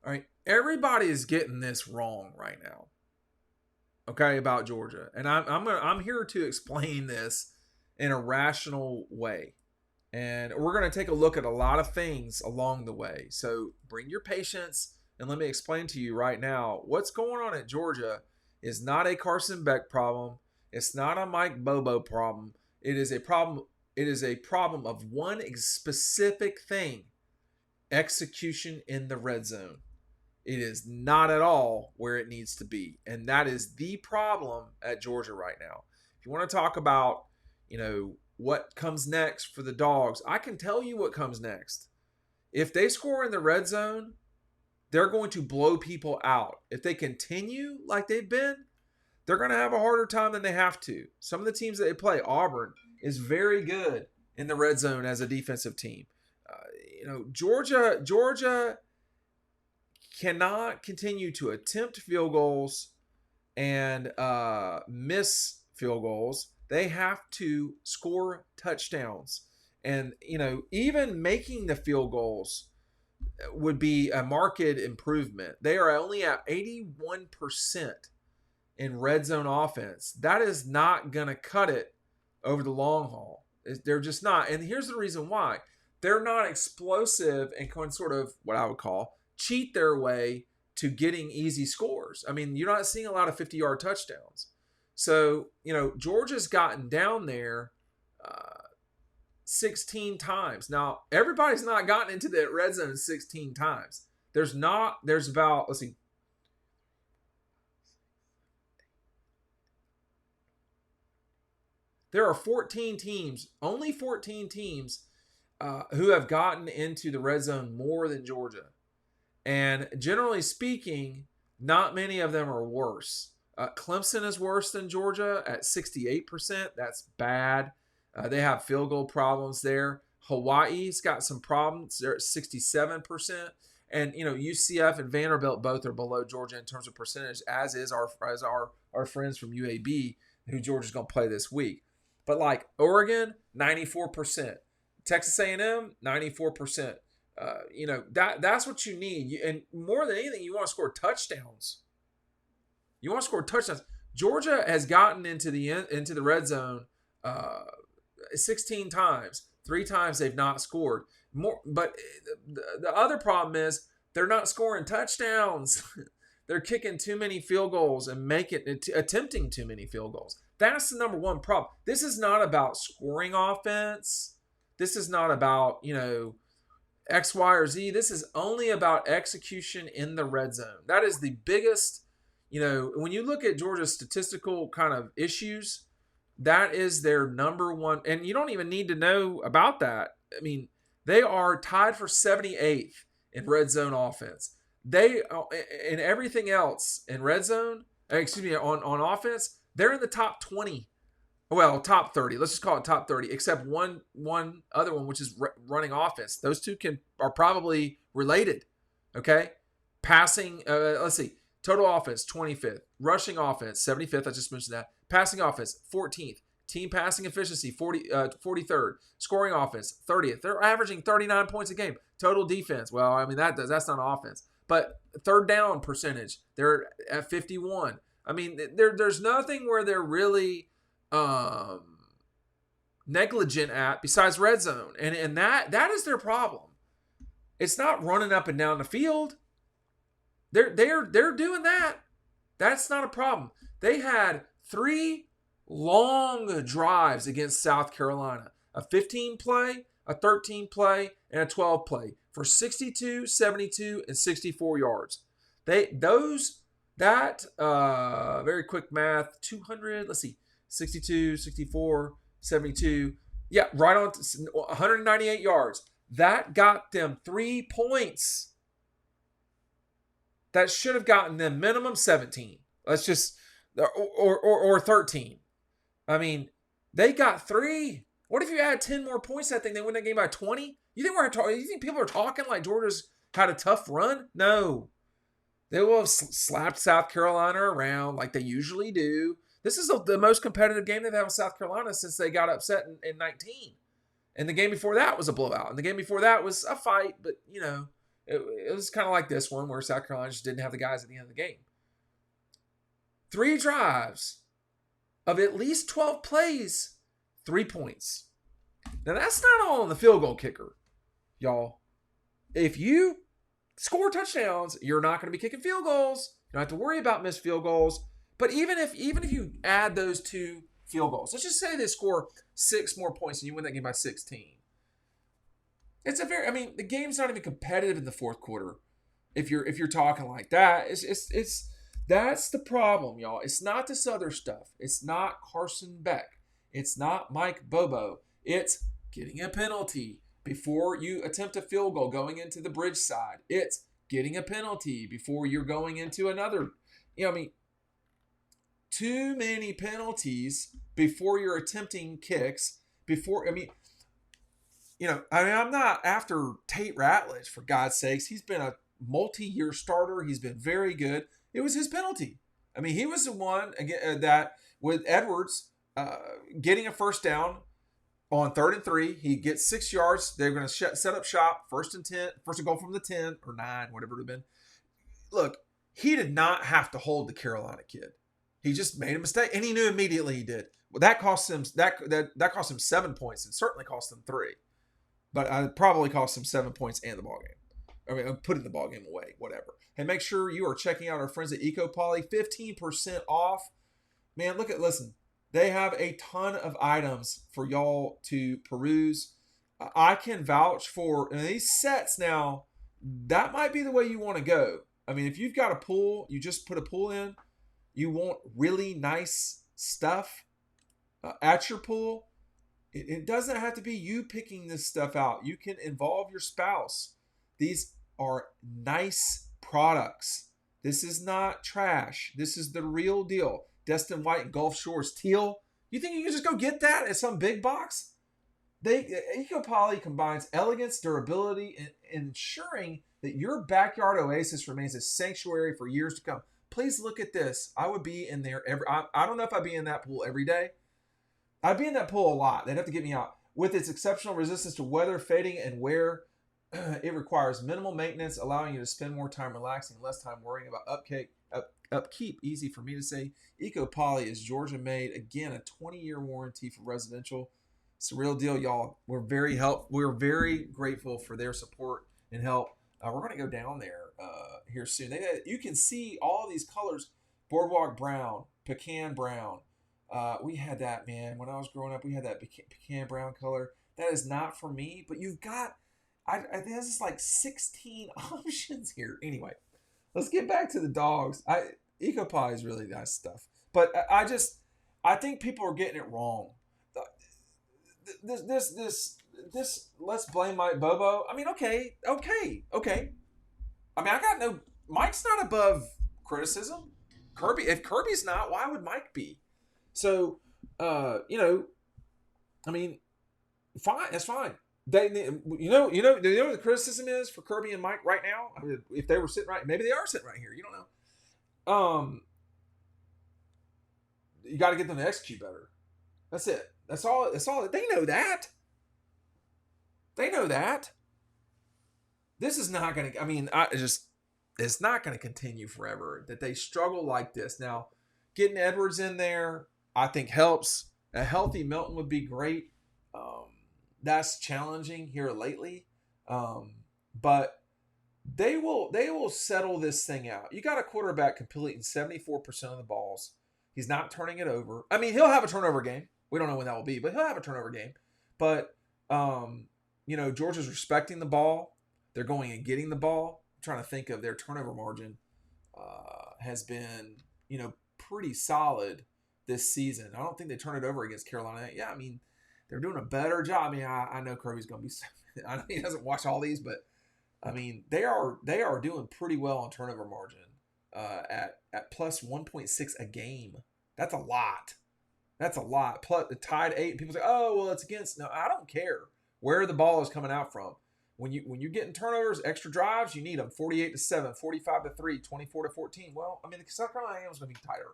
All right, everybody is getting this wrong right now. Okay, about Georgia, and I'm here to explain this in a rational way. And we're going to take a look at a lot of things along the way. So bring your patience and let me explain to you right now what's going on at Georgia is not a Carson Beck problem. It's not a Mike Bobo problem. It is a problem. It is a problem of one specific thing: execution in the red zone. It is not at all where it needs to be. And that is the problem at Georgia right now. If you want to talk about, what comes next for the Dogs, I can tell you what comes next. If they score in the red zone, they're going to blow people out. If they continue like they've been, they're going to have a harder time than they have to. Some of the teams that they play, Auburn, is very good in the red zone as a defensive team. Georgia cannot continue to attempt field goals and miss field goals. They have to score touchdowns. And, even making the field goals would be a marked improvement. They are only at 81% in red zone offense. That is not going to cut it over the long haul. They're just not. And here's the reason why. They're not explosive and can sort of what I would call cheat their way to getting easy scores. I mean, you're not seeing a lot of 50-yard touchdowns. So, Georgia's gotten down there 16 times. Now, everybody's not gotten into the red zone 16 times. There's about, let's see. There are 14 teams, only 14 teams who have gotten into the red zone more than Georgia. And generally speaking, not many of them are worse. Clemson is worse than Georgia at 68%. That's bad. They have field goal problems there. Hawaii's got some problems. They're at 67%. And, UCF and Vanderbilt both are below Georgia in terms of percentage, as is our friends from UAB, who Georgia's going to play this week. But like Oregon, 94%. Texas A&M, 94%. That's what you need. And more than anything, you want to score touchdowns. Georgia has gotten into the red zone 16 times. 3 times they've not scored. But the other problem is they're not scoring touchdowns. They're kicking too many field goals and attempting too many field goals. That's the number one problem. This is not about scoring offense. This is not about, X, Y, or Z. This is only about execution in the red zone. That is the biggest, when you look at Georgia's statistical kind of issues, that is their number one. And you don't even need to know about that. I mean, they are tied for 78th in red zone offense. They, in everything else in red zone, on offense, they're in the top 20. Well, top 30. Let's just call it top 30, except one other one, which is running offense. Those two are probably related. Okay, passing. Let's see. Total offense 25th. Rushing offense 75th. I just mentioned that. Passing offense 14th. Team passing efficiency 43rd. Scoring offense 30th. They're averaging 39 points a game. Total defense. Well, I mean that's not offense. But third down percentage, they're at 51. I mean, there's nothing where they're really negligent at besides red zone, and that is their problem. It's not running up and down the field. They're doing that. That's not a problem. They had 3 long drives against South Carolina: a 15 play, a 13 play, and a 12 play for 62, 72, and 64 yards. Very quick math. 200. Let's see. 62, 64, 72. Yeah, right on 198 yards. That got them 3 points. That should have gotten them minimum 17. Let's just, or 13. I mean, they got 3. What if you add 10 more points to that thing? They win that game by 20? You think people are talking like Georgia's had a tough run? No. They will have slapped South Carolina around like they usually do. This is the most competitive game they've had with South Carolina since they got upset in 19. And the game before that was a blowout. And the game before that was a fight, but, It was kind of like this one where South Carolina just didn't have the guys at the end of the game. 3 drives of at least 12 plays, 3 points. Now, that's not all on the field goal kicker, y'all. If you score touchdowns, you're not going to be kicking field goals. You don't have to worry about missed field goals. But even if you add those 2 field goals, let's just say they score 6 more points and you win that game by 16. It's the game's not even competitive in the fourth quarter. If you're talking like that, it's that's the problem, y'all. It's not this other stuff. It's not Carson Beck. It's not Mike Bobo. It's getting a penalty before you attempt a field goal going into the bridge side. It's getting a penalty before you're going into another. Too many penalties before you're attempting kicks. I'm not after Tate Ratledge, for God's sakes. He's been a multi-year starter. He's been very good. It was his penalty. He was the one that with Edwards getting a first down on 3rd and 3. He gets 6 yards. They're going to set up shop. First and goal from the 10 or 9, whatever it would have been. Look, he did not have to hold the Carolina kid. He just made a mistake, and he knew immediately he did. Well, that cost him that cost him 7 points. It certainly cost him 3, but it probably cost him 7 points and the ball game. Putting the ball game away, whatever. And make sure you are checking out our friends at EcoPoly, 15% off. Man, listen. They have a ton of items for y'all to peruse. I can vouch for these sets now. That might be the way you want to go. If you've got a pool, you just put a pool in. You want really nice stuff at your pool. It doesn't have to be you picking this stuff out. You can involve your spouse. These are nice products. This is not trash. This is the real deal. Destin White and Gulf Shores Teal. You think you can just go get that at some big box? EcoPoly combines elegance, durability, and ensuring that your backyard oasis remains a sanctuary for years to come. Please look at this. I would be in there I don't know if I'd be in that pool every day. I'd be in that pool a lot. They'd have to get me out. With its exceptional resistance to weather, fading, and wear, it requires minimal maintenance, allowing you to spend more time relaxing, less time worrying about upkeep. Easy for me to say. EcoPoly is Georgia made. Again, a 20-year warranty for residential. It's a real deal, y'all. We're very grateful for their support and help. We're going to go down there here soon. You can see all these colors: boardwalk brown, pecan brown. We had that, man. When I was growing up, we had that pecan brown color. That is not for me, but you've got. I think there's like 16 options here. Anyway, let's get back to the dogs. EcoPoly is really nice stuff, but I think people are getting it wrong. This let's blame Mike Bobo. Okay. Mike's not above criticism. If Kirby's not, why would Mike be? So, fine. That's fine. You know what the criticism is for Kirby and Mike right now? If they were sitting right, maybe they are sitting right here. You don't know. You got to get them to execute better. That's it. That's all. They know that. This is not going to. It's not going to continue forever. That they struggle like this. Now, getting Edwards in there, I think helps. A healthy Milton would be great. That's challenging here lately, but they will settle this thing out. You got a quarterback completing 74% of the balls. He's not turning it over. He'll have a turnover game. We don't know when that will be, but he'll have a turnover game. But Georgia's respecting the ball. They're going and getting the ball. I'm trying to think of their turnover margin has been pretty solid this season. I don't think they turned it over against Carolina. Yeah, they're doing a better job. I know Kirby's going to be. I know he doesn't watch all these, but they are doing pretty well on turnover margin at plus 1.6 a game. That's a lot. Plus the tied 8. People say, "Oh, well, it's against." No, I don't care where the ball is coming out from. When you're getting turnovers, extra drives, you need them 48-7, 45-3, 24-14. Well, the South Carolina game is going to be tighter.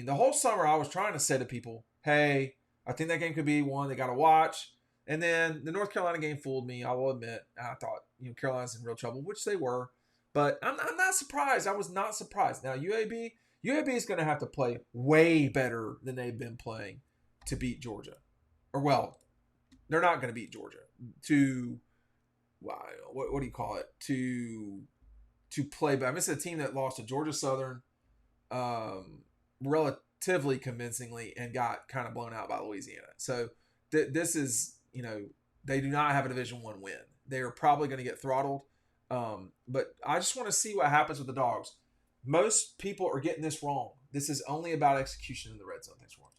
The whole summer I was trying to say to people, "Hey, I think that game could be one they got to watch. And then the North Carolina game fooled me. I will admit. I thought Carolina's in real trouble, which they were. But I'm not surprised. I was not surprised. Now UAB is going to have to play way better than they've been playing to beat Georgia. Or well, they're not going to beat Georgia. To what do you call it? To play back. This is a team that lost to Georgia Southern relatively convincingly and got kind of blown out by Louisiana. So this is, they do not have a Division I win. They are probably going to get throttled. But I just want to see what happens with the Dogs. Most people are getting this wrong. This is only about execution in the red zone. Thanks for watching.